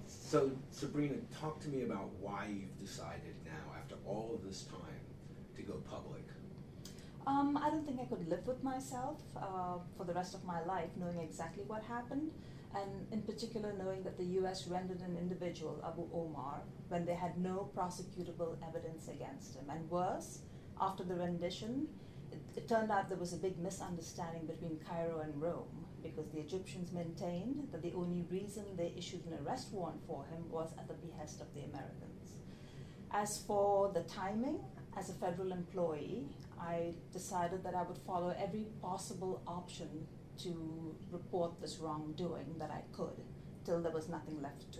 So, Sabrina, talk to me about why you've decided now, after all of this time, to go public. I don't think I could live with myself for the rest of my life knowing exactly what happened, and in particular knowing that the US rendered an individual, Abu Omar, when they had no prosecutable evidence against him. And worse, after the rendition, it turned out there was a big misunderstanding between Cairo and Rome, because the Egyptians maintained that the only reason they issued an arrest warrant for him was at the behest of the Americans. As for the timing, as a federal employee, I decided that I would follow every possible option to report this wrongdoing that I could, till there was nothing left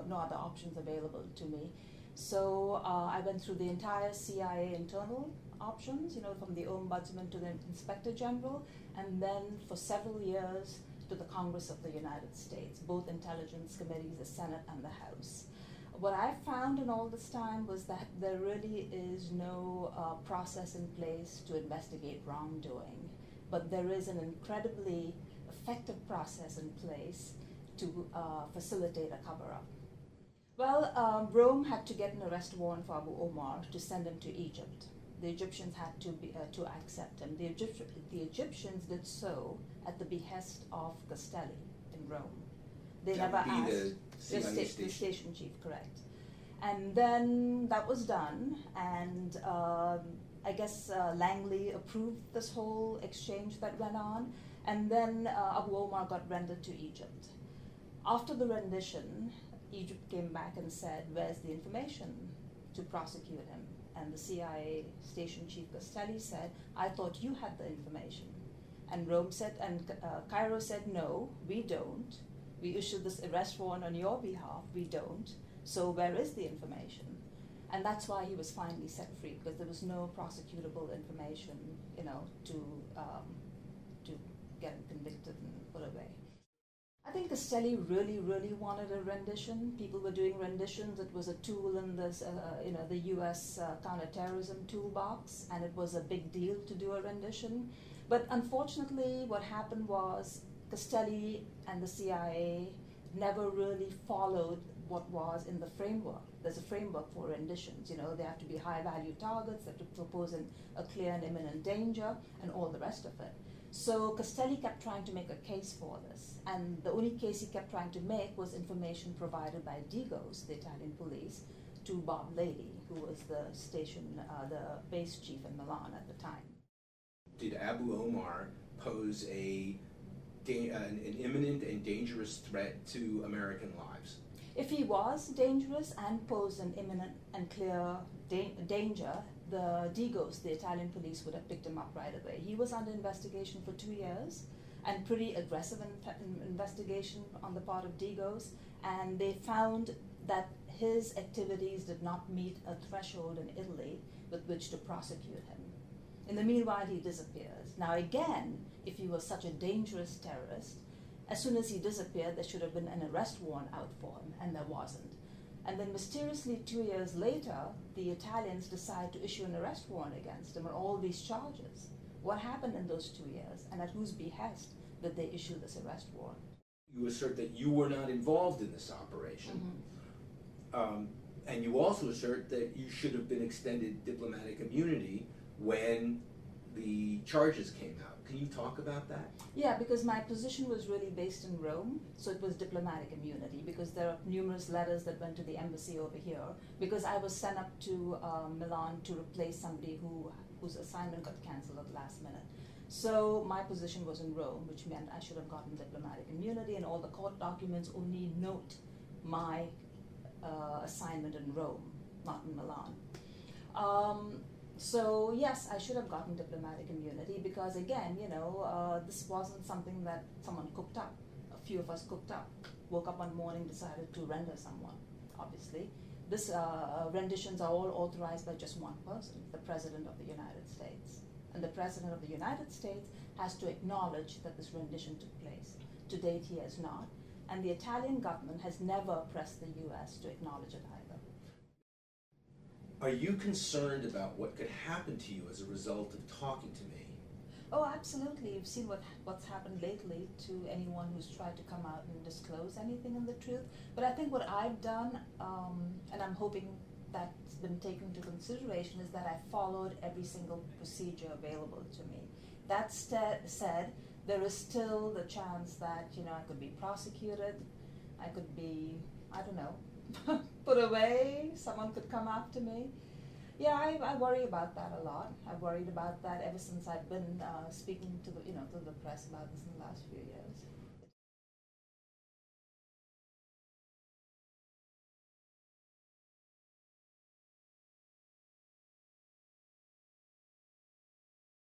no other options available to me. So I went through the entire CIA internal options, from the Ombudsman to the Inspector General, and then for several years to the Congress of the United States, both intelligence committees, the Senate and the House. What I found in all this time was that there really is no process in place to investigate wrongdoing, but there is an incredibly effective process in place to facilitate a cover-up. Well, Rome had to get an arrest warrant for Abu Omar to send him to Egypt. The Egyptians had to accept him. The Egyptians did so at the behest of Castelli in Rome. They That never would be asked the the station chief, correct? And then that was done, and I guess Langley approved this whole exchange that went on, and then Abu Omar got rendered to Egypt. After the rendition, Egypt came back and said, "Where's the information to prosecute him?" And the CIA station chief Castelli said, "I thought you had the information." And Rome said, and Cairo said, "No, we don't. We issued this arrest warrant on your behalf. We don't. So where is the information?" And that's why he was finally set free, because there was no prosecutable information, to get him convicted and put away. I think Castelli really, really wanted a rendition. People were doing renditions. It was a tool in this, the U.S. Counterterrorism toolbox, and it was a big deal to do a rendition. But unfortunately, what happened was Castelli and the CIA never really followed what was in the framework. There's a framework for renditions. They have to be high-value targets. They have to propose a clear and imminent danger, and all the rest of it. So Castelli kept trying to make a case for this, and the only case he kept trying to make was information provided by DIGOS, the Italian police, to Bob Lady, who was the base chief in Milan at the time. Did Abu Omar pose an imminent and dangerous threat to American lives? If he was dangerous and posed an imminent and clear danger, the DIGOS, the Italian police, would have picked him up right away. He was under investigation for 2 years, and pretty aggressive investigation on the part of DIGOS, and they found that his activities did not meet a threshold in Italy with which to prosecute him. In the meanwhile, he disappears. Now again, if he was such a dangerous terrorist, as soon as he disappeared, there should have been an arrest warrant out for him, and there wasn't. And then mysteriously 2 years later, the Italians decide to issue an arrest warrant against him on all these charges. What happened in those 2 years, and at whose behest did they issue this arrest warrant? You assert that you were not involved in this operation. Mm-hmm. And you also assert that you should have been extended diplomatic immunity when the charges came out. Can you talk about that? Yeah, because my position was really based in Rome, so it was diplomatic immunity, because there are numerous letters that went to the embassy over here, because I was sent up to Milan to replace somebody whose assignment got cancelled at the last minute. So my position was in Rome, which meant I should have gotten diplomatic immunity, and all the court documents only note my assignment in Rome, not in Milan. So yes, I should have gotten diplomatic immunity, because again, this wasn't something that someone cooked up. A few of us cooked up, woke up one morning, decided to render someone, obviously. This renditions are all authorized by just one person, the President of the United States. And the President of the United States has to acknowledge that this rendition took place. To date, he has not. And the Italian government has never pressed the US to acknowledge it either. Are you concerned about what could happen to you as a result of talking to me? Oh, absolutely. You've seen what's happened lately to anyone who's tried to come out and disclose anything in the truth. But I think what I've done, and I'm hoping that's been taken into consideration, is that I followed every single procedure available to me. That said, there is still the chance that, I could be prosecuted, I could be, I don't know, put away, someone could come after me. Yeah, I worry about that a lot. I've worried about that ever since I've been speaking to the press about this in the last few years.